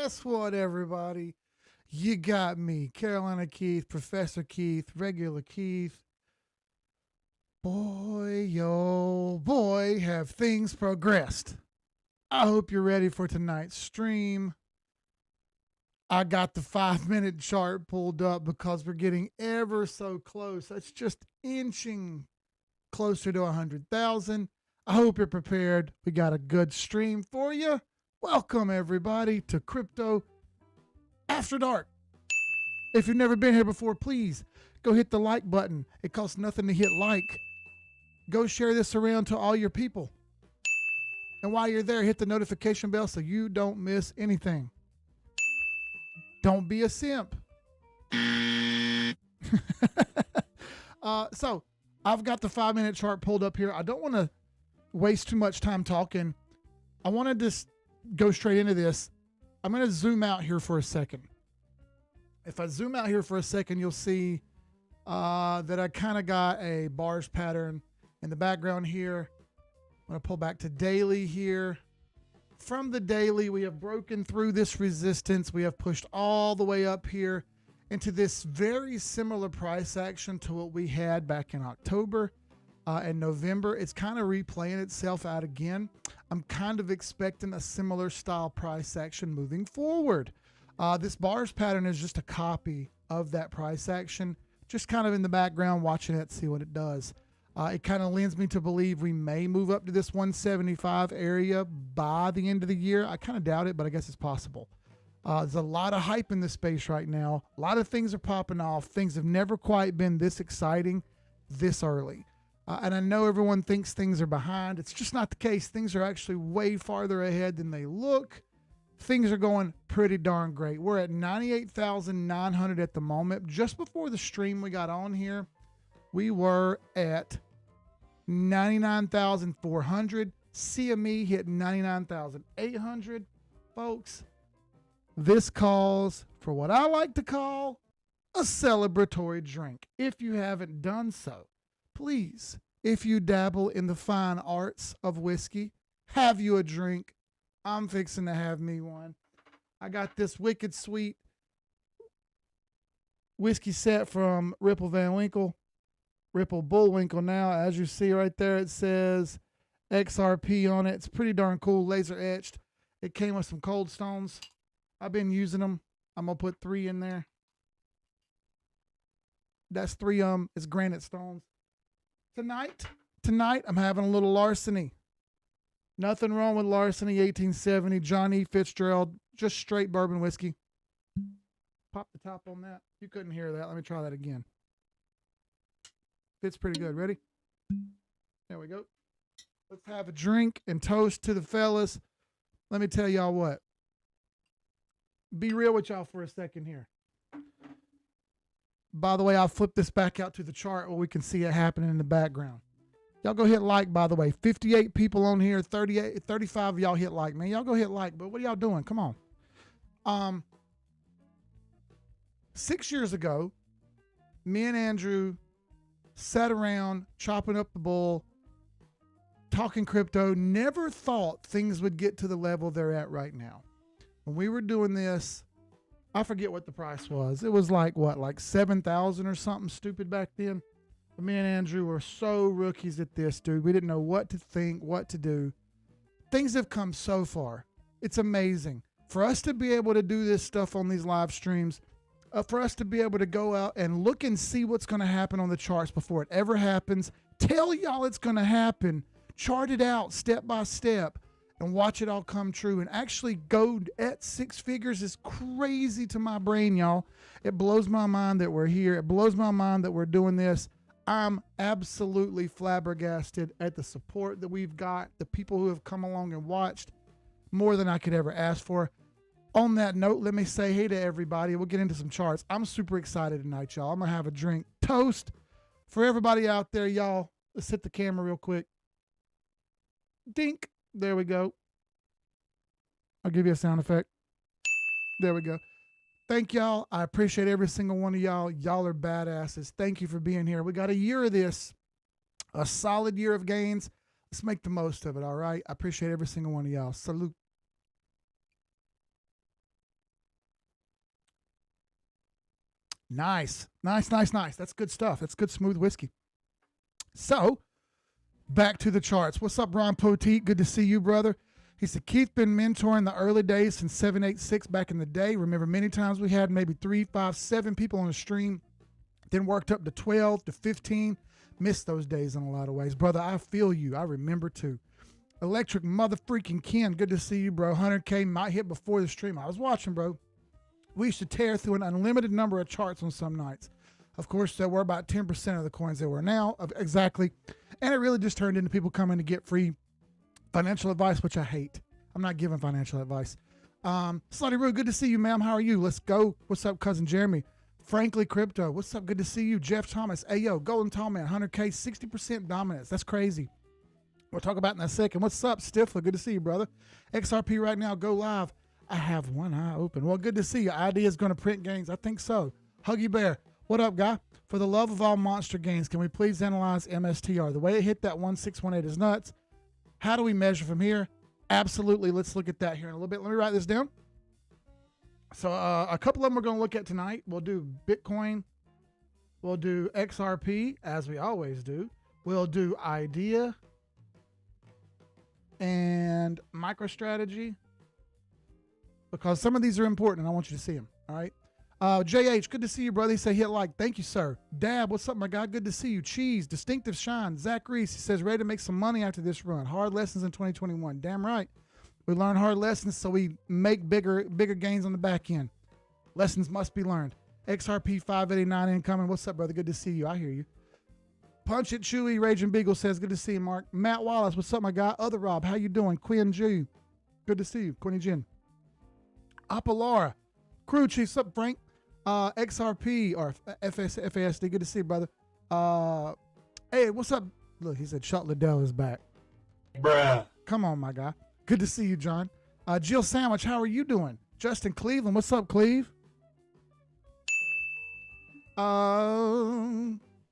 guess what, everybody? You got me, Carolina Keith, Professor Keith, regular Keith. Boy, yo, boy, have things progressed. I hope you're ready for tonight's stream. I got the 5-minute chart pulled up because we're getting ever so close. That's just inching closer to 100,000. I hope you're prepared. We got a good stream for you. Welcome, everybody, to Crypto After Dark. If you've never been here before, please go hit the like button. It costs nothing to hit like. Go share this around to all your people. And while you're there, hit the notification bell so you don't miss anything. Don't be a simp. So I've got the 5-minute chart pulled up here. I don't want to waste too much time talking. I want to just go straight into this. I'm going to zoom out here for a second. If I zoom out here for a second, you'll see that I kind of got a bars pattern in the background here. I'm going to pull back to daily here. From the daily, we have broken through this resistance. We have pushed all the way up here into this very similar price action to what we had back in October and November. It's kind of replaying itself out again. I'm kind of expecting a similar style price action moving forward. This bars pattern is just a copy of that price action, just kind of in the background watching it, see what it does. It kind of lends me to believe we may move up to this 175 area by the end of the year. I kind of doubt it, but I guess it's possible. There's a lot of hype in this space right now. A lot of things are popping off. Things have never quite been this exciting this early. And I know everyone thinks things are behind. It's just not the case. Things are actually way farther ahead than they look. Things are going pretty darn great. We're at 98,900 at the moment. Just before the stream we got on here, we were at 99,400. CME hit 99,800. Folks, this calls for what I like to call a celebratory drink. If you haven't done so, please, if you dabble in the fine arts of whiskey, have you a drink. I'm fixing to have me one. I got this wicked sweet whiskey set from Ripple Van Winkle. Ripple Bullwinkle now. As you see right there, it says XRP on it. It's pretty darn cool, laser etched. It came with some cold stones. I've been using them. I'm going to put 3 in there. That's 3 it's granite stones. Tonight I'm having a little larceny. Nothing wrong with larceny 1870, John E. Fitzgerald, just straight bourbon whiskey. Pop the top on that. You couldn't hear that. Let me try that again. Fits pretty good. Ready? There we go. Let's have a drink and toast to the fellas. Let me tell y'all what. Be real with y'all for a second here. By the way, I'll flip this back out to the chart where we can see it happening in the background. Y'all go hit like, by the way. 58 people on here, 35 of y'all hit like. Man, y'all go hit like, but what are y'all doing? Come on. 6 years ago, me and Andrew sat around chopping up the bull, talking crypto, never thought things would get to the level they're at right now. When we were doing this, I forget what the price was. It was like, what, like 7,000 or something stupid back then? But me and Andrew were so rookies at this, dude. We didn't know what to think, what to do. Things have come so far. It's amazing. For us to be able to do this stuff on these live streams, for us to be able to go out and look and see what's going to happen on the charts before it ever happens, tell y'all it's going to happen, chart it out step by step, and watch it all come true, and actually go at 6 figures is crazy to my brain, y'all. It blows my mind that we're here. It blows my mind that we're doing this. I'm absolutely flabbergasted at the support that we've got, the people who have come along and watched, more than I could ever ask for. On that note, let me say hey to everybody. We'll get into some charts. I'm super excited tonight, y'all. I'm going to have a drink. Toast for everybody out there, y'all. Let's hit the camera real quick. Dink. There we go. I'll give you a sound effect. There we go. Thank y'all. I appreciate every single one of y'all. Y'all are badasses. Thank you for being here. We got a year of this, a solid year of gains. Let's make the most of it, all right? I appreciate every single one of y'all. Salute. Nice. That's good stuff. That's good smooth whiskey. So back to the charts. What's up, Ron Poteet? Good to see you, brother. He said, Keith been mentoring the early days since 786 back in the day. Remember many times we had maybe 3, 5, 7 people on the stream, then worked up to 12 to 15. Missed those days in a lot of ways. Brother, I feel you. I remember too. Electric mother freaking Ken. Good to see you, bro. 100K might hit before the stream. I was watching, bro. We used to tear through an unlimited number of charts on some nights. Of course, there were about 10% of the coins there were now. Exactly. And it really just turned into people coming to get free financial advice, which I hate. I'm not giving financial advice. Slutty Roo, good to see you, ma'am. How are you? Let's go. What's up, cousin Jeremy? Frankly Crypto. What's up? Good to see you. Jeff Thomas. Ayo, Golden Tall Man. 100K, 60% dominance. That's crazy. We'll talk about it in a second. What's up, Stifler? Good to see you, brother. XRP right now. Go live. I have one eye open. Well, good to see you. Idea is going to print gains. I think so. Huggy Bear. What up, guy? For the love of all monster gains, can we please analyze MSTR? The way it hit that 1618 is nuts. How do we measure from here? Absolutely. Let's look at that here in a little bit. Let me write this down. So a couple of them we're going to look at tonight. We'll do Bitcoin. We'll do XRP, as we always do. We'll do Idea and MicroStrategy, because some of these are important and I want you to see them. All right. JH, good to see you, brother. He said hit like. Thank you, sir. Dab, what's up, my guy? Good to see you. Cheese, Distinctive Shine. Zach Reese, he says, ready to make some money after this run. Hard lessons in 2021. Damn right. We learn hard lessons so we make bigger gains on the back end. Lessons must be learned. XRP 589 incoming. What's up, brother? Good to see you. I hear you. Punch It Chewy, Raging Beagle says, good to see you, Mark. Matt Wallace, what's up, my guy? Other Rob, how you doing? Quinn G, good to see you. Quinny Jin. Apolara. Crew Chief, what's up, Frank? XRP or FASD, good to see you, brother. Hey, what's up? Look, he said Chuck Liddell is back. Bruh. Come on, my guy. Good to see you, John. Jill Sandwich, how are you doing? Justin Cleveland, what's up, Cleve?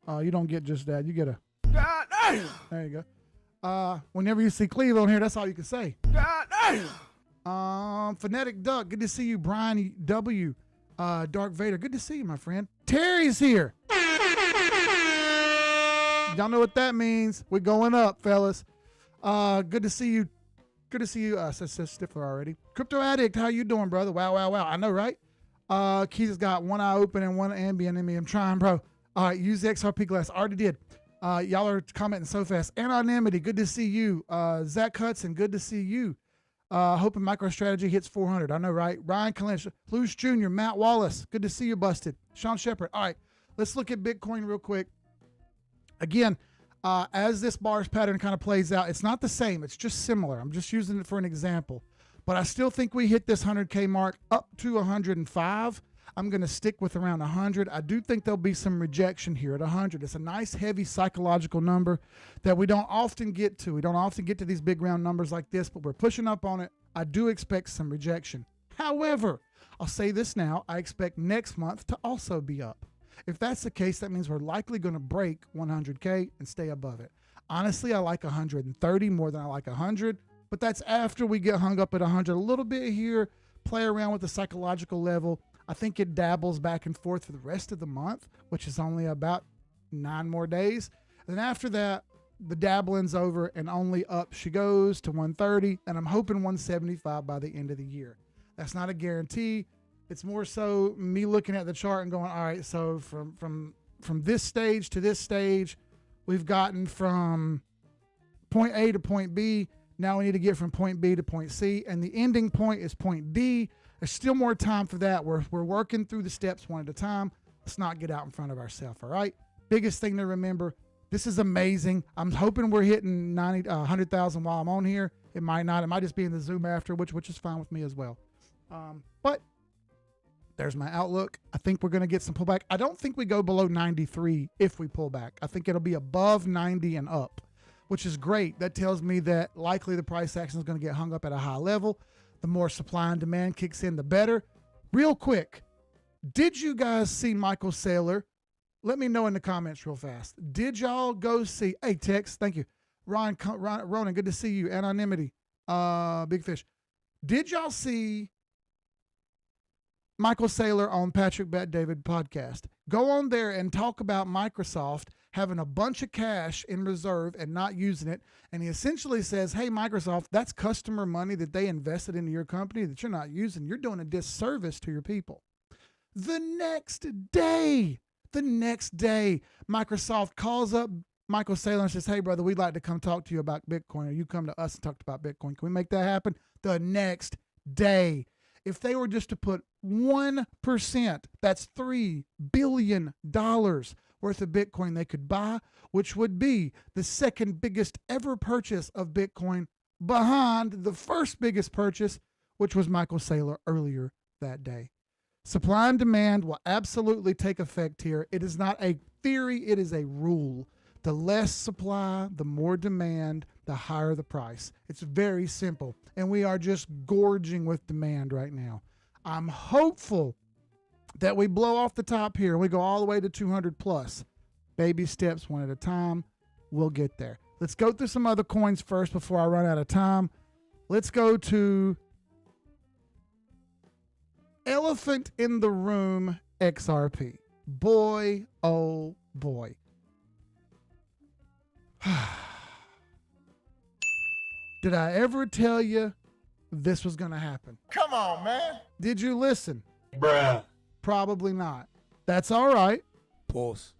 Oh, you don't get just that. You get a. God damn. There you go. Whenever you see Cleve on here, that's all you can say. God damn. Phonetic Duck, good to see you. Brian W. Dark Vader, good to see you, my friend. Terry's here. Y'all know what that means. We're going up, fellas. Good to see you. Good to see you. Says Stifler already. Crypto Addict, how you doing, brother? Wow. I know, right? Keith has got one eye open and one ambient in me. I'm trying, bro. All right, use the XRP glass. Already did. Y'all are commenting so fast. Anonymity, good to see you. Zach Hudson, good to see you. Hoping MicroStrategy hits 400. I know, right? Ryan Kalinch, Luce Jr., Matt Wallace, good to see you, Busted. Sean Shepard. All right, let's look at Bitcoin real quick. Again, as this bars pattern kind of plays out, it's not the same. It's just similar. I'm just using it for an example. But I still think we hit this 100K mark up to 105. I'm going to stick with around 100. I do think there'll be some rejection here at 100. It's a nice, heavy psychological number that we don't often get to. We don't often get to these big round numbers like this, but we're pushing up on it. I do expect some rejection. However, I'll say this now. I expect next month to also be up. If that's the case, that means we're likely going to break 100K and stay above it. Honestly, I like 130 more than I like 100, but that's after we get hung up at 100 a little bit here, play around with the psychological level. I think it dabbles back and forth for the rest of the month, which is only about 9 more days. Then after that, the dabbling's over and only up she goes to 130, and I'm hoping 175 by the end of the year. That's not a guarantee. It's more so me looking at the chart and going, all right, so from this stage to this stage, we've gotten from point A to point B. Now we need to get from point B to point C, and the ending point is point D. There's still more time for that. We're working through the steps one at a time. Let's not get out in front of ourselves, all right? Biggest thing to remember, this is amazing. I'm hoping we're hitting 100,000 while I'm on here. It might not. It might just be in the Zoom after, which is fine with me as well. But there's my outlook. I think we're going to get some pullback. I don't think we go below 93 if we pull back. I think it'll be above 90 and up, which is great. That tells me that likely the price action is going to get hung up at a high level. The more supply and demand kicks in, the better. Ronan quick, did you guys see Michael Saylor? Let me know in the comments real fast. Did y'all go see? Hey, Tex, thank you. Ronan, good to see you. Anonymity, Big Fish. Did y'all see Michael Saylor on Patrick Bet David podcast. Go on there and talk about Microsoft having a bunch of cash in reserve and not using it. And he essentially says, hey, Microsoft, that's customer money that they invested into your company that you're not using. You're doing a disservice to your people. The next day, Microsoft calls up Michael Saylor and says, hey, brother, we'd like to come talk to you about Bitcoin, or you come to us and talk about Bitcoin. Can we make that happen? The next day. If they were just to put 1%, that's $3 billion worth of Bitcoin they could buy, which would be the second biggest ever purchase of Bitcoin behind the first biggest purchase, which was Michael Saylor earlier that day. Supply and demand will absolutely take effect here. It is not a theory, it is a rule. The less supply, the more demand, the higher the price. It's very simple. And we are just gorging with demand right now. I'm hopeful that we blow off the top here and we go all the way to 200 plus. Baby steps, one at a time. We'll get there. Let's go through some other coins first before I run out of time. Let's go to Elephant in the Room XRP. Boy, oh boy. Did I ever tell you this was going to happen? Come on, man. Did you listen? Bruh. Probably not. That's all right. Pause.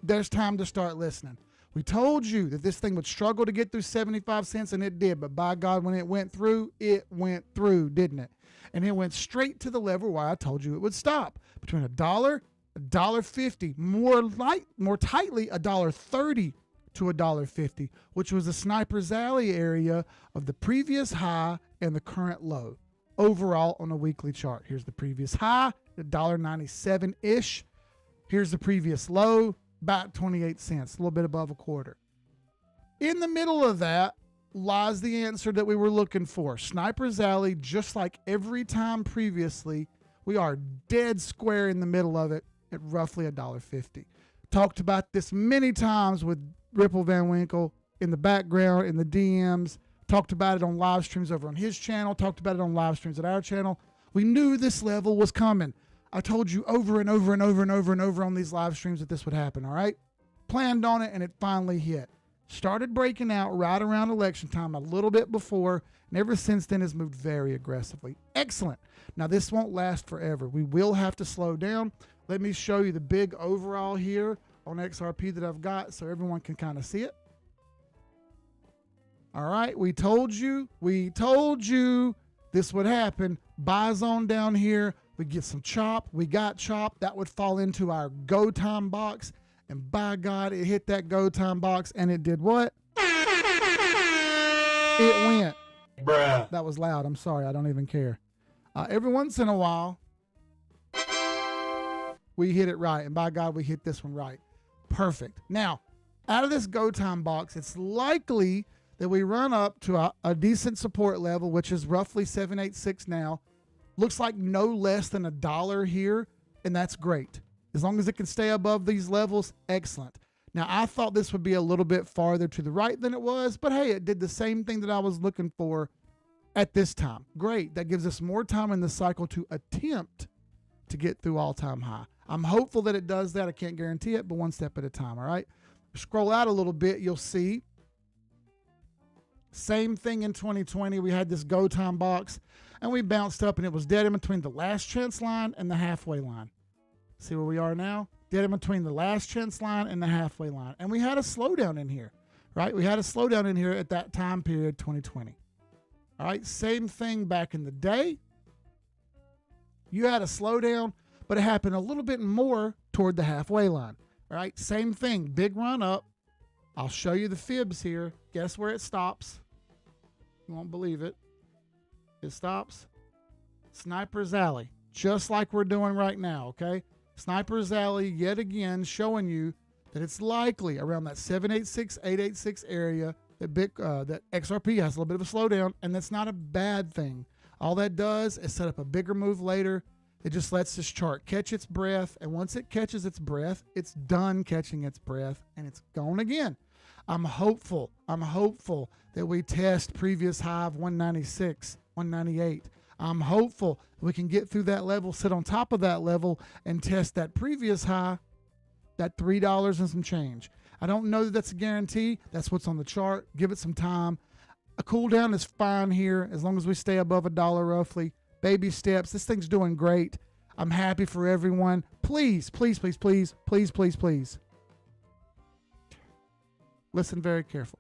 There's time to start listening. We told you that this thing would struggle to get through 75 cents, and it did. But by God, when it went through, didn't it? And it went straight to the level where I told you it would stop. Between $1, $1.50, more tightly $1.30 to $1.50, which was the Sniper's Alley area of the previous high and the current low. Overall on a weekly chart. Here's the previous high, $1.97-ish. Here's the previous low, about 28 cents, a little bit above a quarter. In the middle of that lies the answer that we were looking for. Sniper's Alley, just like every time previously, we are dead square in the middle of it at roughly $1.50. Talked about this many times with Ripple Van Winkle in the background, in the DMs, talked about it on live streams over on his channel, talked about it on live streams at our channel. We knew this level was coming. I told you over and over and over and over and over on these live streams that this would happen, all right? Planned on it, and it finally hit. Started breaking out right around election time, a little bit before, and ever since then has moved very aggressively. Excellent. Now, this won't last forever. We will have to slow down. Let me show you the big overall here on XRP that I've got so everyone can kind of see it. All right, we told you this would happen. Buy zone down here. We get some chop. We got chop. That would fall into our go time box. And by God, it hit that go time box and it did what? It went. Bruh. That was loud. I'm sorry. I don't even care. Every once in a while, we hit it right. And by God, we hit this one right. Perfect. Now, out of this go time box, it's likely that we run up to a decent support level, which is roughly 786 now. Looks like no less than $1 here, and that's great. As long as it can stay above these levels, excellent. Now, I thought this would be a little bit farther to the right than it was, but hey, it did the same thing that I was looking for at this time. Great. That gives us more time in the cycle to attempt to get through all-time high. I'm hopeful that it does that. I can't guarantee it, but one step at a time, all right? Scroll out a little bit, you'll see. Same thing in 2020. We had this go time box, and we bounced up, and it was dead in between the last chance line and the halfway line. See where we are now? Dead in between the last chance line and the halfway line. And we had a slowdown in here, right? We had a slowdown in here at that time period, 2020. All right, same thing back in the day. You had a slowdown, but it happened a little bit more toward the halfway line. All right, same thing, big run up. I'll show you the fibs here. Guess where it stops? You won't believe it. It stops. Sniper's Alley, just like we're doing right now, okay? Sniper's Alley, yet again, showing you that it's likely around that 786, 886 area that that XRP has a little bit of a slowdown, and that's not a bad thing. All that does is set up a bigger move later. It just lets this chart catch its breath, and once it catches its breath, it's done catching its breath, and it's gone again. I'm hopeful that we test previous high of 196, 198. I'm hopeful we can get through that level, sit on top of that level, and test that previous high, that $3 and some change. I don't know that that's a guarantee. That's what's on the chart. Give it some time. A cool down is fine here as long as we stay above $1 roughly. Baby steps. This thing's doing great. I'm happy for everyone. Please, please, please, please, please, please, please. Listen very careful.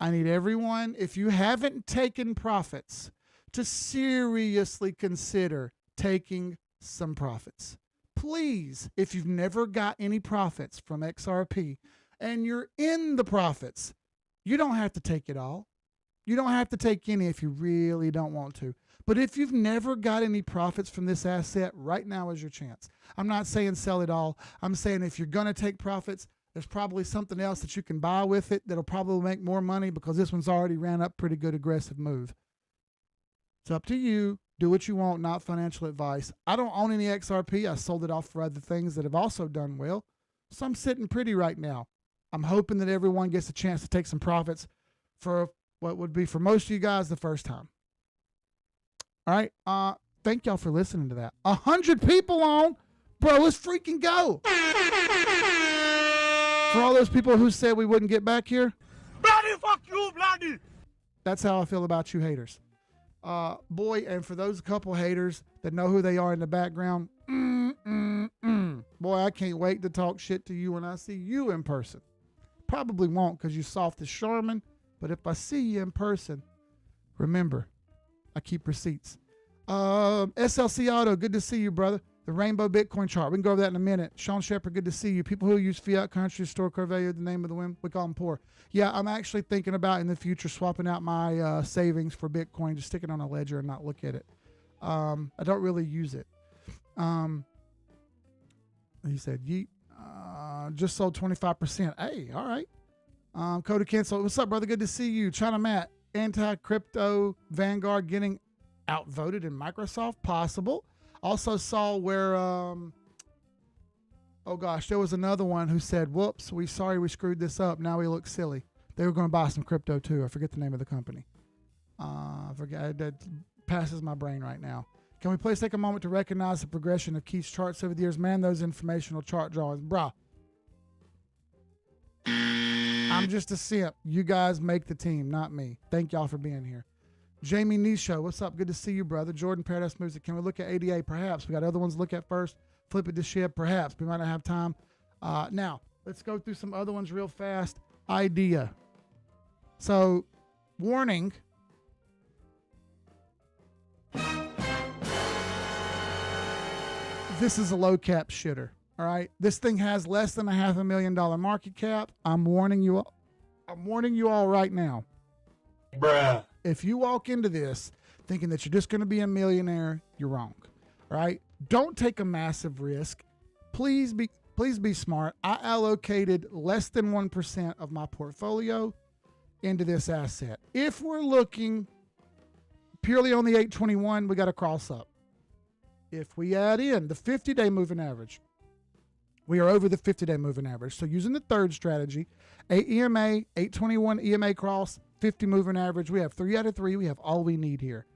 I need everyone, if you haven't taken profits, to seriously consider taking some profits. Please, if you've never got any profits from XRP and you're in the profits, you don't have to take it all. You don't have to take any if you really don't want to. But if you've never got any profits from this asset, right now is your chance. I'm not saying sell it all. I'm saying if you're going to take profits, there's probably something else that you can buy with it that'll probably make more money because this one's already ran up pretty good aggressive move. It's up to you. Do what you want, not financial advice. I don't own any XRP. I sold it off for other things that have also done well. So I'm sitting pretty right now. I'm hoping that everyone gets a chance to take some profits for what would be for most of you guys the first time. All right. Thank y'all for listening to that. 100 people on. Bro, let's freaking go. For all those people who said we wouldn't get back here. Bloody fuck you, bloody. That's how I feel about you haters. Boy, and for those couple haters that know who they are in the background, boy, I can't wait to talk shit to you when I see you in person. Probably won't because you soft as Sherman, but if I see you in person, remember, I keep receipts. SLC Auto, good to see you, brother. The Rainbow Bitcoin chart. We can go over that in a minute. Sean Shepard, good to see you. People who use fiat currency to store core value, the name of the whim, we call them poor. Yeah, I'm actually thinking about in the future swapping out my savings for Bitcoin, just stick it on a ledger and not look at it. I don't really use it. He said, yeet. Just sold 25%. Hey, all right. Code to cancel. What's up, brother? Good to see you. China Matt, anti-crypto Vanguard getting outvoted in Microsoft. Possible. Also saw where, oh gosh, there was another one who said, whoops, we screwed this up. Now we look silly. They were going to buy some crypto too. I forget the name of the company. I forget, that passes my brain right now. Can we please take a moment to recognize the progression of Keith's charts over the years? Man, those informational chart drawings, brah. I'm just a simp. You guys make the team, not me. Thank y'all for being here. Jamie Nisho, what's up? Good to see you, brother. Jordan Paradise Music. Can we look at ADA? Perhaps. We got other ones to look at first. Flip it to SHIB. Perhaps. We might not have time. Now, let's go through some other ones real fast. Idea. So, warning. This is a low cap shitter. All right. This thing has less than $500,000 market cap. I'm warning you all. I'm warning you all right now. Bruh. If you walk into this thinking that you're just going to be a millionaire, you're wrong. All right? Don't take a massive risk. Please be smart. I allocated less than 1% of my portfolio into this asset. If we're looking purely on the 821, we got to cross up. If we add in the 50-day moving average, we are over the 50-day moving average. So using the third strategy, 8 EMA, 821 EMA cross, 50 moving average. We have 3 out of 3. We have all we need here.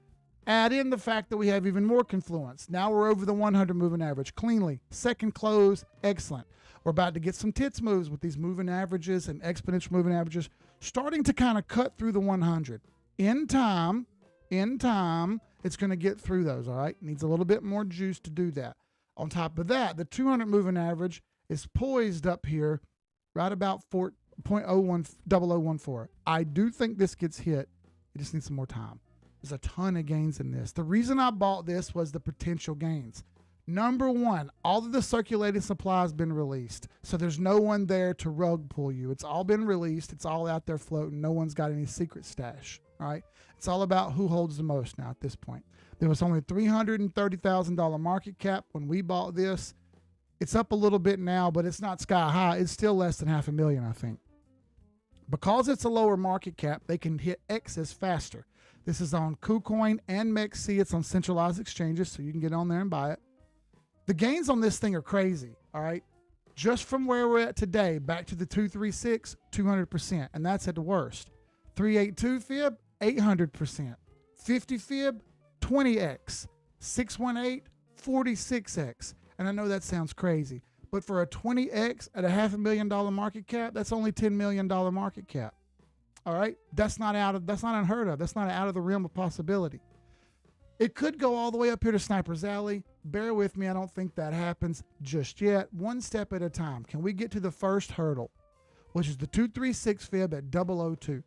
Add in the fact that we have even more confluence. Now we're over the 100 moving average cleanly. Second close, excellent. We're about to get some tits moves with these moving averages and exponential moving averages starting to kind of cut through the 100. In time, it's going to get through those, all right? Needs a little bit more juice to do that. On top of that, the 200 moving average is poised up here right about 0.0014. I do think this gets hit. It just needs some more time. There's a ton of gains in this. The reason I bought this was the potential gains. Number one, all of the circulating supply has been released. So there's no one there to rug pull you. It's all been released. It's all out there floating. No one's got any secret stash. All right. It's all about who holds the most now at this point. There was only $330,000 market cap when we bought this. It's up a little bit now, but it's not sky high. It's still less than $500,000, I think. Because it's a lower market cap, they can hit X's faster. This is on KuCoin and MEXC. It's on centralized exchanges, so you can get on there and buy it. The gains on this thing are crazy, all right? Just from where we're at today, back to the 236, 200%, and that's at the worst. 382 fib, 800%. 50 fib, 20x. 618, 46x. And I know that sounds crazy, but for a 20x at a $500,000 market cap, that's only $10 million market cap. All right, that's not unheard of. That's not out of the realm of possibility. It could go all the way up here to Sniper's Alley. Bear with me, I don't think that happens just yet. One step at a time. Can we get to the first hurdle, which is the 236 fib at 002?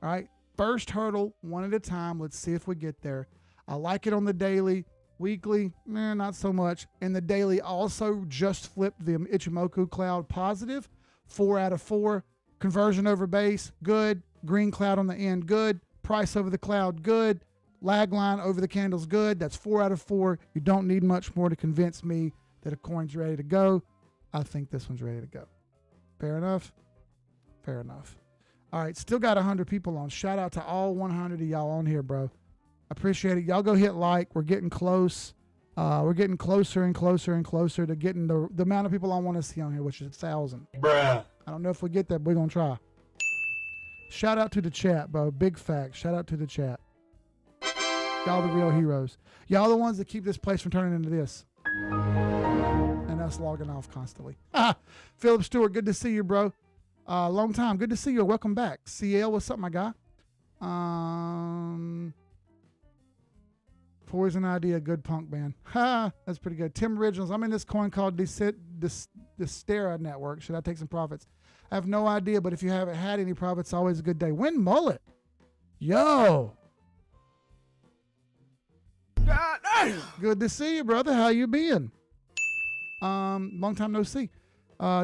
All right, first hurdle, one at a time. Let's see if we get there. I like it on the daily. Weekly, not so much. And the daily also just flipped the Ichimoku cloud positive. 4 out of 4. Conversion over base, good. Green cloud on the end, good. Price over the cloud, good. Lag line over the candles, good. That's 4 out of 4. You don't need much more to convince me that a coin's ready to go. I think this one's ready to go. Fair enough? Fair enough. All right, still got 100 people on. Shout out to all 100 of y'all on here, bro. Appreciate it. Y'all go hit like. We're getting close. We're getting closer and closer and closer to getting the amount of people I want to see on here, which is 1,000. Bruh. I don't know if we get that, but we're going to try. Shout out to the chat, bro. Big facts. Shout out to the chat. Y'all the real heroes. Y'all the ones that keep this place from turning into this. And us logging off constantly. Philip Stewart, good to see you, bro. Long time. Good to see you. Welcome back. CL, what's up, my guy? Poison Idea, good punk band. Ha, that's pretty good. Tim Originals, I'm in this coin called the Stera Network. Should I take some profits? I have no idea, but if you haven't had any profits, always a good day. Win Mullet. Yo. God damn. Good to see you, brother. How you been? Long time no see.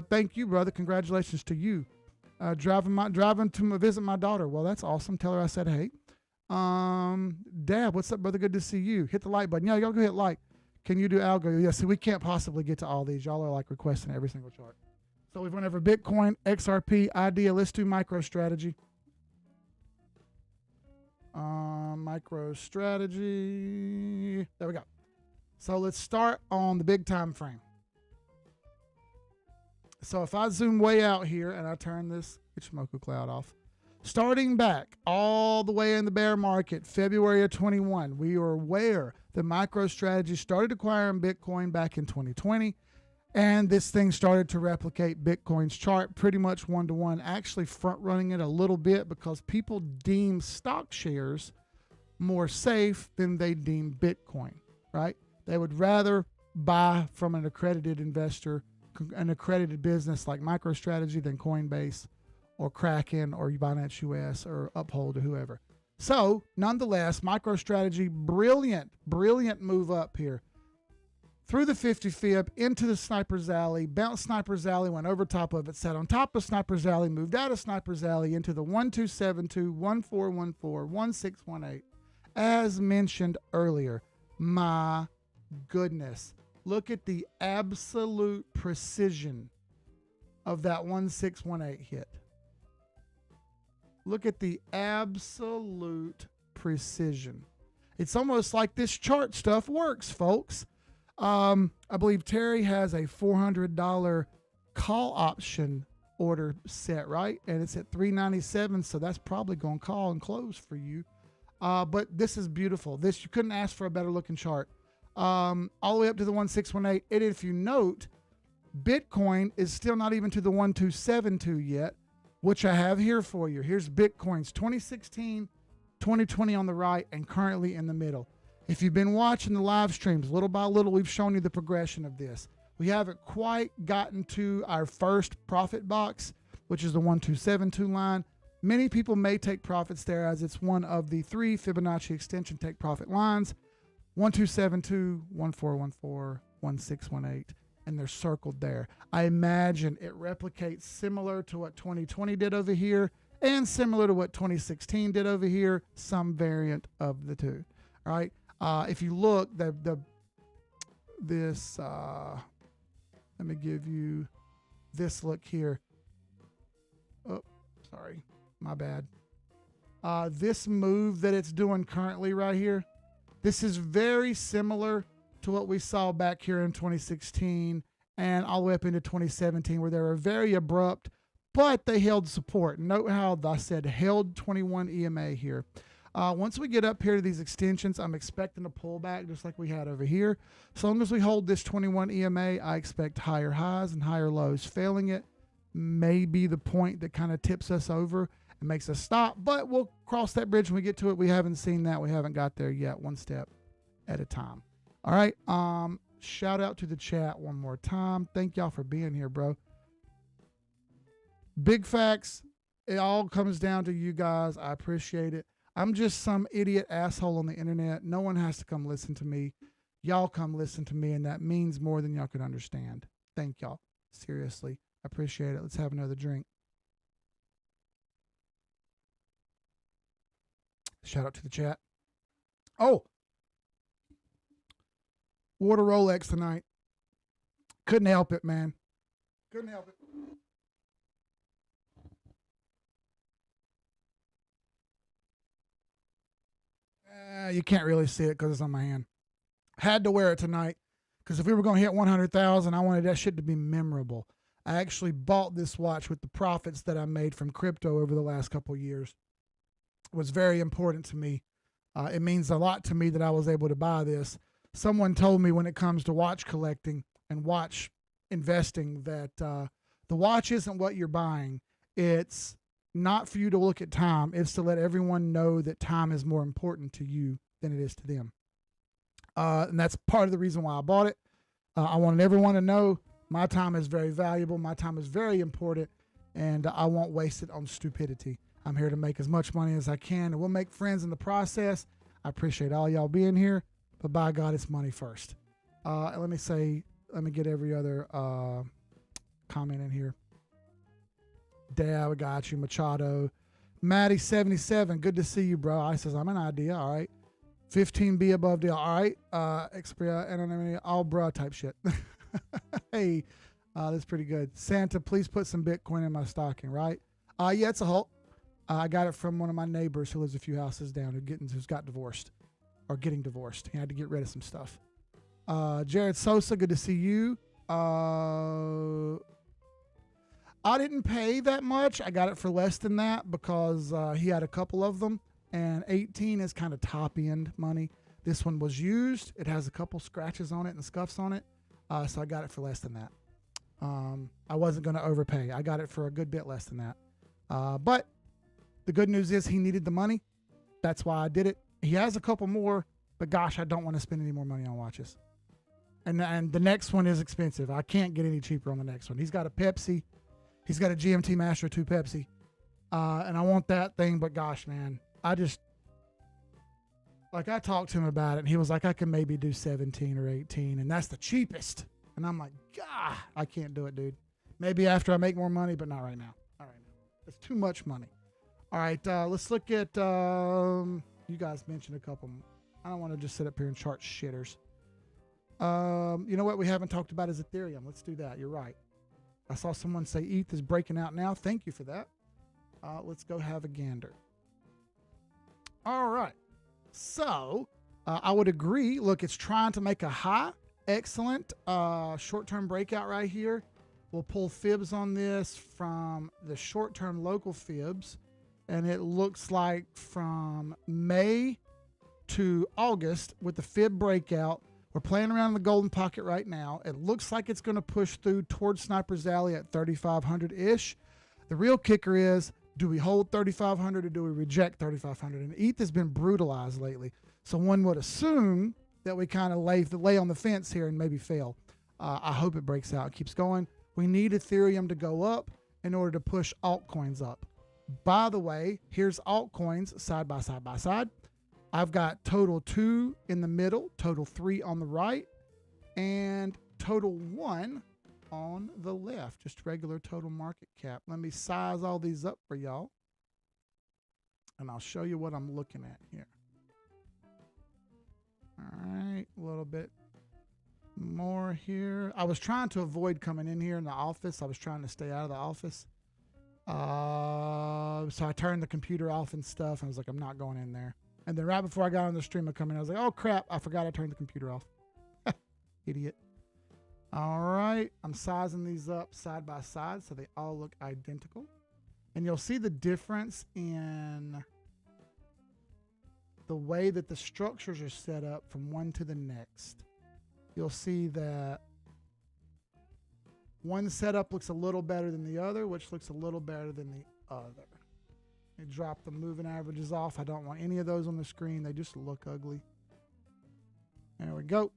Thank you, brother. Congratulations to you. Driving to visit my daughter. Well, that's awesome. Tell her I said hey. Dad, what's up, brother? Good to see you. Hit the like button. Yeah, y'all go hit like. Can you do algo? Yeah, see, we can't possibly get to all these. Y'all are like requesting every single chart. So we've went over Bitcoin, XRP, Idea. Let's do MicroStrategy. MicroStrategy. There we go. So let's start on the big time frame. So if I zoom way out here and I turn this Ichimoku cloud off, starting back all the way in the bear market, February of 21, we are aware that MicroStrategy started acquiring Bitcoin back in 2020, and this thing started to replicate Bitcoin's chart pretty much one-to-one, actually front-running it a little bit because people deem stock shares more safe than they deem Bitcoin, right? They would rather buy from an accredited investor, an accredited business like MicroStrategy than Coinbase or Kraken or Binance US or Uphold or whoever. So, nonetheless, MicroStrategy, brilliant move up here. Through the 50 fib, into the Sniper's Alley, bounced Sniper's Alley, went over top of it, sat on top of Sniper's Alley, moved out of Sniper's Alley into the 1272, 1414, 1618. As mentioned earlier, my goodness, look at the absolute precision of that 1618 hit. Look at the absolute precision. It's almost like this chart stuff works, folks. I believe Terry has a $400 call option order set, right? And it's at $397, so that's probably going to call and close for you. But this is beautiful. This, you couldn't ask for a better looking chart. All the way up to the 1618. And if you note, Bitcoin is still not even to the 1272 yet, which I have here for you. Here's Bitcoin's 2016, 2020 on the right, and currently in the middle. If you've been watching the live streams, little by little, we've shown you the progression of this. We haven't quite gotten to our first profit box, which is the 1272 line. Many people may take profits there as it's one of the 3 Fibonacci extension take profit lines, 1272, 1414, 1618. And they're circled there. I imagine it replicates similar to what 2020 did over here and similar to what 2016 did over here, some variant of the two. All right. If you look, let me give you this look here. Oh, sorry, my bad. This move that it's doing currently right here, this is very similar to what we saw back here in 2016 and all the way up into 2017, where they were very abrupt, but they held support. Note how I said held 21 EMA here. Once we get up here to these extensions, I'm expecting a pullback just like we had over here. So long as we hold this 21 EMA, I expect higher highs and higher lows. Failing it may be the point that kind of tips us over and makes us stop, but we'll cross that bridge when we get to it. We haven't seen that. We haven't got there yet. One step at a time. All right. Shout out to the chat one more time. Thank y'all for being here, bro. Big facts. It all comes down to you guys. I appreciate it. I'm just some idiot asshole on the internet. No one has to come listen to me. Y'all come listen to me, and that means more than y'all could understand. Thank y'all. Seriously. I appreciate it. Let's have another drink. Shout out to the chat. Oh, wore the Rolex tonight. Couldn't help it, man. Couldn't help it. You can't really see it because it's on my hand. Had to wear it tonight because if we were going to hit 100,000, I wanted that shit to be memorable. I actually bought this watch with the profits that I made from crypto over the last couple of years. It was very important to me. It means a lot to me that I was able to buy this. Someone told me when it comes to watch collecting and watch investing that the watch isn't what you're buying. It's not for you to look at time. It's to let everyone know that time is more important to you than it is to them. And that's part of the reason why I bought it. I wanted everyone to know my time is very valuable. My time is very important, and I won't waste it on stupidity. I'm here to make as much money as I can, and we'll make friends in the process. I appreciate all y'all being here, but by God, it's money first. Let me get every other comment in here. Dab, I got you. Machado. Maddie77, good to see you, bro. I says, I'm an idea. All right. 15B above deal. All right. Xperia, anonymity, all bra type shit. Hey, that's pretty good. Santa, please put some Bitcoin in my stocking, right? Yeah, it's a halt. I got it from one of my neighbors who lives a few houses down who's got divorced or getting divorced. He had to get rid of some stuff. Jared Sosa, good to see you. I didn't pay that much. I got it for less than that because he had a couple of them, and 18 is kind of top end money. This one was used. It has a couple scratches on it and scuffs on it, so I got it for less than that. I wasn't going to overpay. I got it for a good bit less than that. But the good news is he needed the money. That's why I did it. He has a couple more, but gosh, I don't want to spend any more money on watches. And the next one is expensive. I can't get any cheaper on the next one. He's got a Pepsi. He's got a GMT Master 2 Pepsi. And I want that thing, but gosh, man, I talked to him about it, and he was like, I can maybe do 17 or 18, and that's the cheapest. And I'm like, God, I can't do it, dude. Maybe after I make more money, but not right now. All right, it's too much money. All right, let's look at, you guys mentioned a couple. I don't want to just sit up here and chart shitters. You know what we haven't talked about is Ethereum. Let's do that. You're right. I saw someone say ETH is breaking out now. Thank you for that. Let's go have a gander. All right. So I would agree. Look, it's trying to make a high. Excellent. Short-term breakout right here. We'll pull fibs on this from the short-term local fibs. And it looks like from May to August with the fib breakout, we're playing around in the golden pocket right now. It looks like it's going to push through towards Sniper's Alley at 3,500-ish. The real kicker is, do we hold 3,500 or do we reject 3,500? And ETH has been brutalized lately. So one would assume that we kind of lay on the fence here and maybe fail. I hope it breaks out, keeps going. We need Ethereum to go up in order to push altcoins up. By the way, here's altcoins side by side by side. I've got total 2 in the middle, total 3 on the right, and total 1 on the left. Just regular total market cap. Let me size all these up for y'all, and I'll show you what I'm looking at here. All right, a little bit more here. I was trying to avoid coming in here in the office. I was trying to stay out of the office. So I turned the computer off and stuff. I was like, I'm not going in there. And then right before I got on the stream, I come in, I was like, oh crap, I forgot I turned the computer off. Idiot. All right, I'm sizing these up side by side so they all look identical. And you'll see the difference in the way that the structures are set up from one to the next, you'll see that one setup looks a little better than the other, which looks a little better than the other. They drop the moving averages off. I don't want any of those on the screen. They just look ugly. There we go.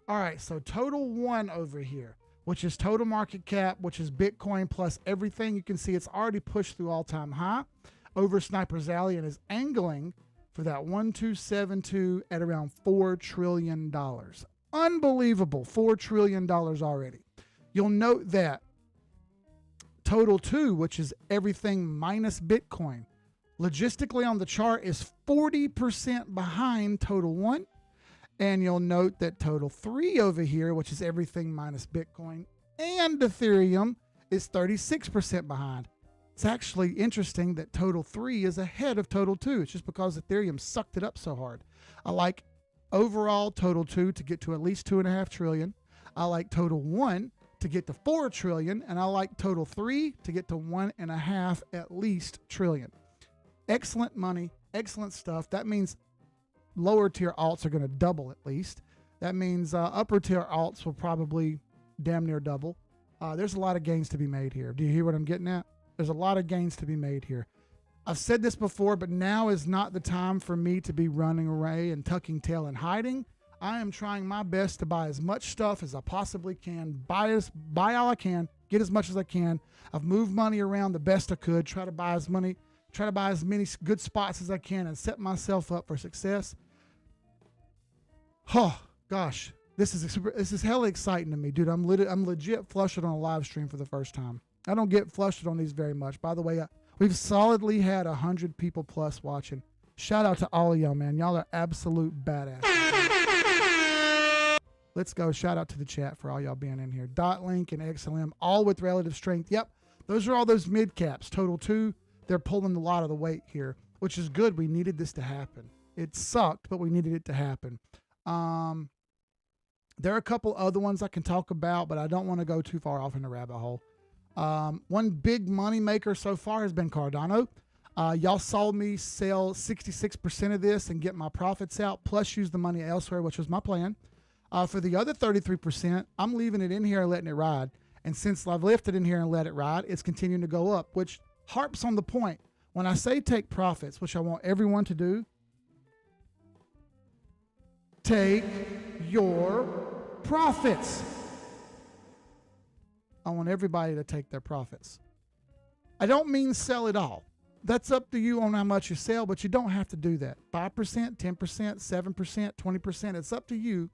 All right, so total one over here, which is total market cap, which is Bitcoin plus everything. You can see it's already pushed through all-time high over Sniper's Alley and is angling for that 1272 at around $4 trillion. Unbelievable, $4 trillion already. You'll note that total two, which is everything minus Bitcoin, logistically on the chart is 40% behind total one. And you'll note that total three over here, which is everything minus Bitcoin and Ethereum, is 36% behind. It's actually interesting that total three is ahead of total two. It's just because Ethereum sucked it up so hard. I like overall total two to get to at least 2.5 trillion. I like total one to get to 4 trillion. And I like total three to get to 1.5 at least trillion. Excellent money, excellent stuff. That means lower tier alts are going to double at least. That means upper tier alts will probably damn near double. There's a lot of gains to be made here. Do you hear what I'm getting at? There's a lot of gains to be made here. I've said this before, but now is not the time for me to be running away and tucking tail and hiding. I am trying my best to buy as much stuff as I possibly can, buy all I can, get as much as I can. I've moved money around the best I could, try to buy as many good spots as I can and set myself up for success. Oh gosh, this is hella exciting to me, dude. I'm legit flustered on a live stream for the first time. I don't get flustered on these very much. By the way, we've solidly had 100 people plus watching. Shout out to all of y'all, man. Y'all are absolute badass. Let's go. Shout out to the chat for all y'all being in here. DotLink and XLM, all with relative strength. Yep, those are all those mid caps. Total two, they're pulling a lot of the weight here, which is good. We needed this to happen. It sucked, but we needed it to happen. There are a couple other ones I can talk about, but I don't want to go too far off in the rabbit hole. One big money maker so far has been Cardano. Y'all saw me sell 66% of this and get my profits out, plus use the money elsewhere, which was my plan. For the other 33%, I'm leaving it in here and letting it ride. And since I've left it in here and let it ride, it's continuing to go up, which harps on the point. When I say take profits, which I want everyone to do, take your profits. I want everybody to take their profits. I don't mean sell it all. That's up to you on how much you sell, but you don't have to do that. 5%, 10%, 7%, 20%, it's up to you.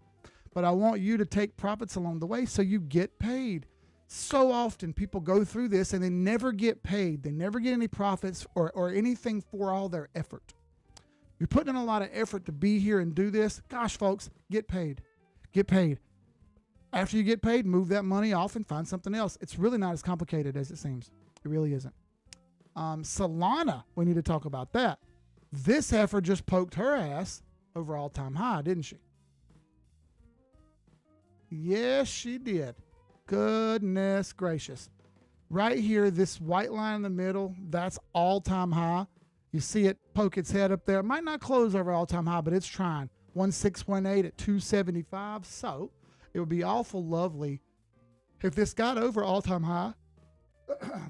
But I want you to take profits along the way so you get paid. So often people go through this and they never get paid. They never get any profits or anything for all their effort. You're putting in a lot of effort to be here and do this. Gosh, folks, get paid. Get paid. After you get paid, move that money off and find something else. It's really not as complicated as it seems. It really isn't. Solana, we need to talk about that. This heifer just poked her ass over all-time high, didn't she? Yes, she did. Goodness gracious. Right here, this white line in the middle, that's all-time high. You see it poke its head up there. It might not close over all-time high, but it's trying. 1618 at 275. So it would be awful lovely if this got over all-time high,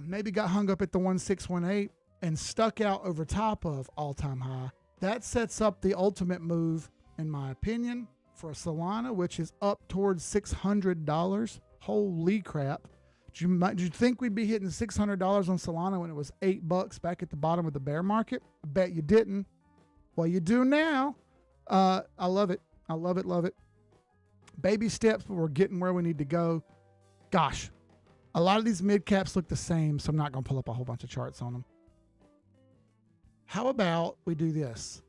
maybe got hung up at the 1618 and stuck out over top of all-time high. That sets up the ultimate move, in my opinion, for Solana, which is up towards $600. Holy crap. Did you think we'd be hitting $600 on Solana when it was $8 back at the bottom of the bear market? I bet you didn't. Well, you do now. I love it. I love it, love it. Baby steps, but we're getting where we need to go. Gosh, a lot of these mid caps look the same, so I'm not going to pull up a whole bunch of charts on them. How about we do this?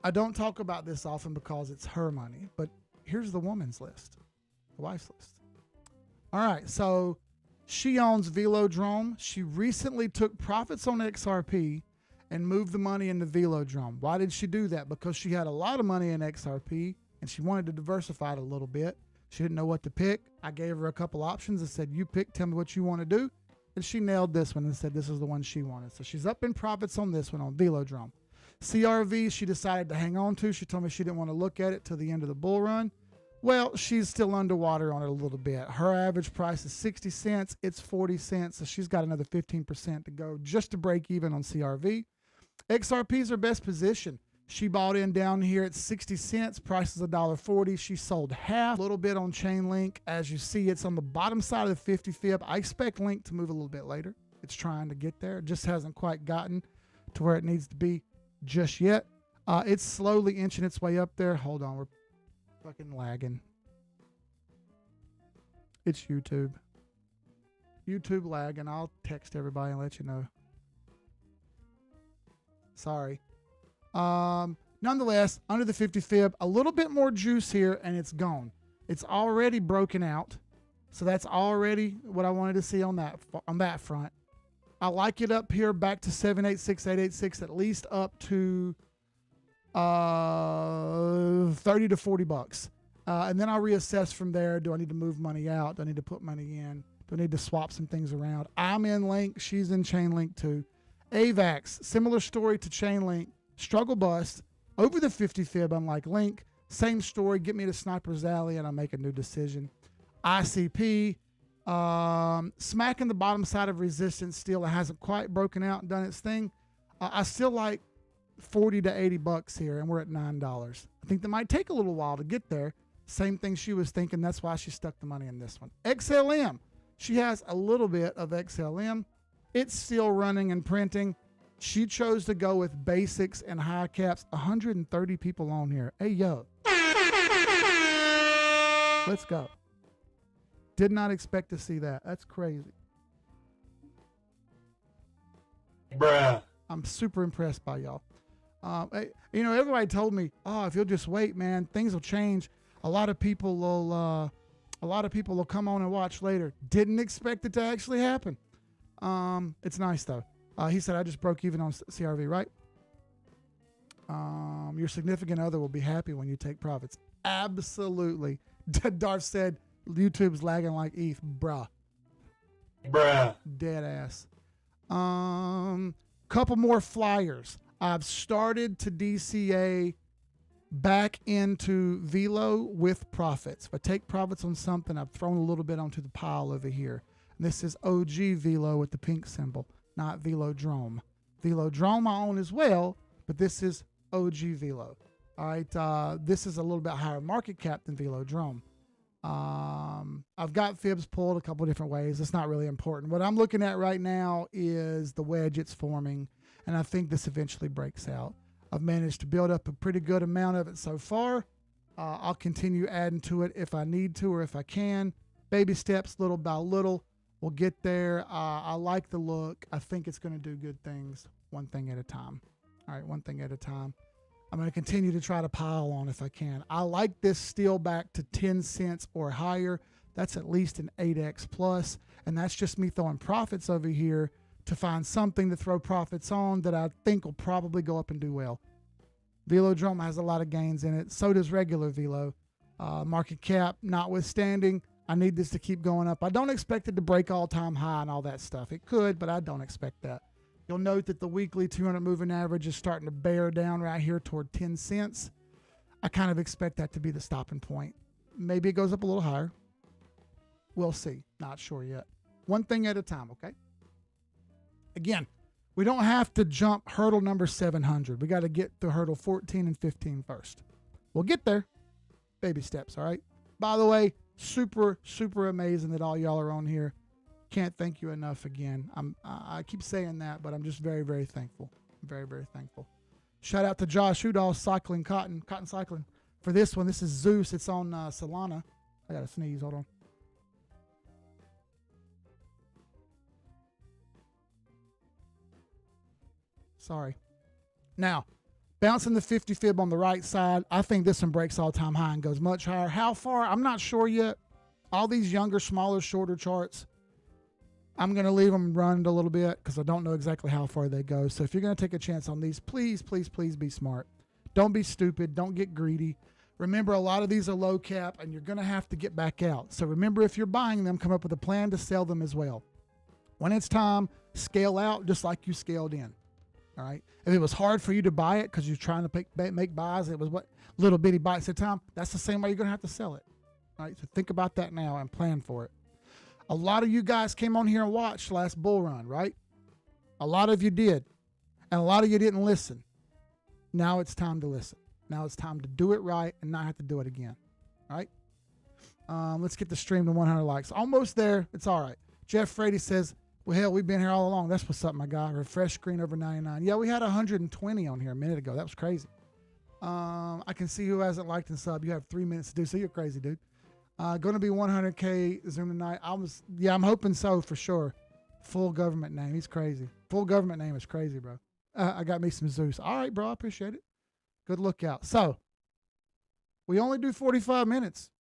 I don't talk about this often because it's her money, but here's the woman's list, the wife's list. All right, so she owns Velodrome. She recently took profits on XRP and moved the money into Velodrome. Why did she do that? Because she had a lot of money in XRP and she wanted to diversify it a little bit. She didn't know what to pick. I gave her a couple options and said, you pick, tell me what you want to do. And she nailed this one and said this is the one she wanted. So she's up in profits on this one, on Velodrome. CRV, she decided to hang on to. She told me she didn't want to look at it till the end of the bull run. Well, she's still underwater on it a little bit. Her average price is 60 cents. It's 40 cents. So she's got another 15% to go just to break even on CRV. XRP is her best position. She bought in down here at 60 cents. Price is $1.40. She sold half, a little bit on Chainlink. As you see, it's on the bottom side of the 50 fib. I expect Link to move a little bit later. It's trying to get there. It just hasn't quite gotten to where it needs to be just yet. It's slowly inching its way up there. Hold on, we're fucking lagging. It's YouTube. YouTube lagging. I'll text everybody and let you know. Sorry. Nonetheless, under the 50 fib, a little bit more juice here and it's gone. It's already broken out. So that's already what I wanted to see on that front. I like it up here back to 786, 886, at least up to 30 to 40 bucks. And then I'll reassess from there. Do I need to move money out? Do I need to put money in? Do I need to swap some things around? I'm in Link. She's in Chainlink too. AVAX, similar story to Chainlink. Struggle bust over the 50 fib, unlike Link. Same story. Get me to Sniper's Alley and I make a new decision. ICP, smacking the bottom side of resistance still. It hasn't quite broken out and done its thing. I still like 40 to 80 bucks here, and we're at $9. I think that might take a little while to get there. Same thing she was thinking. That's why she stuck the money in this one. XLM. She has a little bit of XLM. It's still running and printing. She chose to go with basics and high caps. 130 people on here. Hey, yo. Let's go. Did not expect to see that. That's crazy. Bruh. I'm super impressed by y'all. You know, everybody told me, oh, if you'll just wait, man, things will change. A lot of people will come on and watch later. Didn't expect it to actually happen. It's nice though. He said, I just broke even on CRV, right? Your significant other will be happy when you take profits. Absolutely. Darth said, YouTube's lagging like ETH. Bruh. Dead ass. Couple more flyers. I've started to DCA back into Velo with profits. If I take profits on something, I've thrown a little bit onto the pile over here. And this is OG Velo with the pink symbol, not Velodrome. Velodrome I own as well, but this is OG Velo. All right, this is a little bit higher market cap than Velodrome. I've got fibs pulled a couple different ways. It's not really important. What I'm looking at right now is the wedge it's forming, and I think this eventually breaks out. I've managed to build up a pretty good amount of it so far. I'll continue adding to it if I need to or if I can. Baby steps, little by little. We'll get there. I like the look. I think it's going to do good things one thing at a time. All right, one thing at a time. I'm going to continue to try to pile on if I can. I like this still back to 10 cents or higher. That's at least an 8x plus. And that's just me throwing profits over here to find something to throw profits on that I think will probably go up and do well. Velodrome has a lot of gains in it. So does regular Velo. Market cap notwithstanding, I need this to keep going up. I don't expect it to break all-time high and all that stuff. It could, but I don't expect that. You'll note that the weekly 200 moving average is starting to bear down right here toward 10 cents. I kind of expect that to be the stopping point. Maybe it goes up a little higher. We'll see. Not sure yet. One thing at a time, okay? Again, we don't have to jump hurdle number 700. We got to get to hurdle 14 and 15 first. We'll get there. Baby steps, all right? By the way, super, super amazing that all y'all are on here. Can't thank you enough again. I keep saying that, but I'm just very, very thankful. Very, very thankful. Shout out to Josh Udall, Cycling Cotton Cycling. For this one, this is Zeus. It's on Solana. I got to sneeze. Hold on. Sorry. Now, bouncing the 50 fib on the right side. I think this one breaks all-time high and goes much higher. How far? I'm not sure yet. All these younger, smaller, shorter charts, I'm going to leave them run a little bit because I don't know exactly how far they go. So if you're going to take a chance on these, please, please, please be smart. Don't be stupid. Don't get greedy. Remember, a lot of these are low cap, and you're going to have to get back out. So remember, if you're buying them, come up with a plan to sell them as well. When it's time, scale out just like you scaled in. All right. If it was hard for you to buy it because you're trying to make buys, it was what little bitty bites at a time. That's the same way you're going to have to sell it. All right. So think about that now and plan for it. A lot of you guys came on here and watched last bull run, right? A lot of you did. And a lot of you didn't listen. Now it's time to listen. Now it's time to do it right and not have to do it again. All right. Let's get the stream to 100 likes. Almost there. It's all right. Jeff Frady says, well, hell, we've been here all along. That's what's up, my guy. Refresh screen over 99. Yeah, we had 120 on here a minute ago. That was crazy. I can see who hasn't liked and sub. You have 3 minutes to do so. You're crazy, dude. Going to be 100K Zoom tonight. I'm hoping so for sure. Full government name. He's crazy. Full government name is crazy, bro. I got me some Zeus. All right, bro. I appreciate it. Good lookout. So we only do 45 minutes.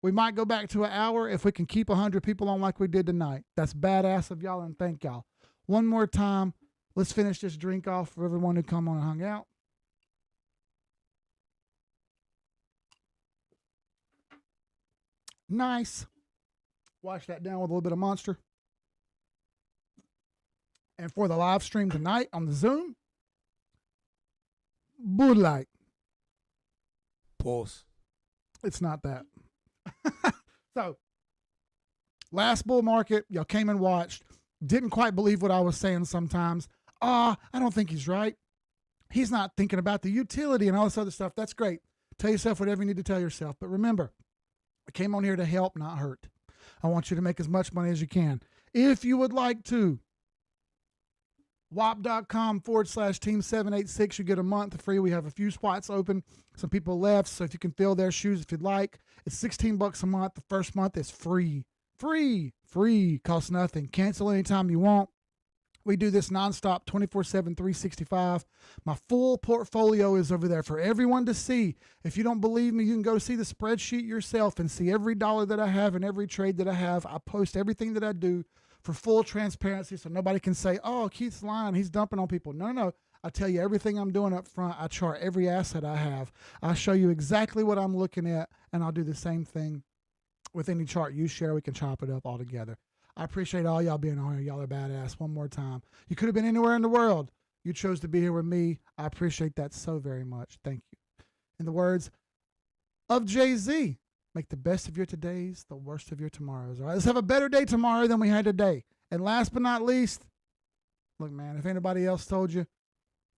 We might go back to an hour if we can keep 100 people on like we did tonight. That's badass of y'all, and thank y'all. One more time, let's finish this drink off for everyone who come on and hung out. Nice. Wash that down with a little bit of Monster. And for the live stream tonight on the Zoom, Bud Light. Pause. It's not that. So, last bull market, y'all came and watched. Didn't quite believe what I was saying sometimes. I don't think he's right. He's not thinking about the utility and all this other stuff. That's great. Tell yourself whatever you need to tell yourself. But remember, I came on here to help, not hurt. I want you to make as much money as you can. If you would like to, wop.com/team786. You get a month free. We have a few spots open. Some people left, so if you can fill their shoes if you'd like. It's $16 a month. The first month is free. Free. Costs nothing. Cancel anytime you want. We do this nonstop, 24/7, 365. My full portfolio is over there for everyone to see. If you don't believe me, you can go see the spreadsheet yourself and see every dollar that I have and every trade that I have. I post everything that I do for full transparency, so nobody can say, oh, Keith's lying, he's dumping on people. No. I tell you everything I'm doing up front. I chart every asset I have. I show you exactly what I'm looking at, and I'll do the same thing with any chart you share. We can chop it up all together. I appreciate all y'all being on here. Y'all are badass. One more time. You could have been anywhere in the world. You chose to be here with me. I appreciate that so very much. Thank you. In the words of Jay-Z, make the best of your todays, the worst of your tomorrows. All right, let's have a better day tomorrow than we had today. And last but not least, look, man, if anybody else told you,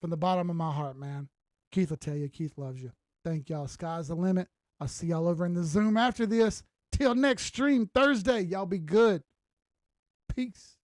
from the bottom of my heart, man, Keith will tell you. Keith loves you. Thank y'all. Sky's the limit. I'll see y'all over in the Zoom after this. Till next stream Thursday. Y'all be good. Peace.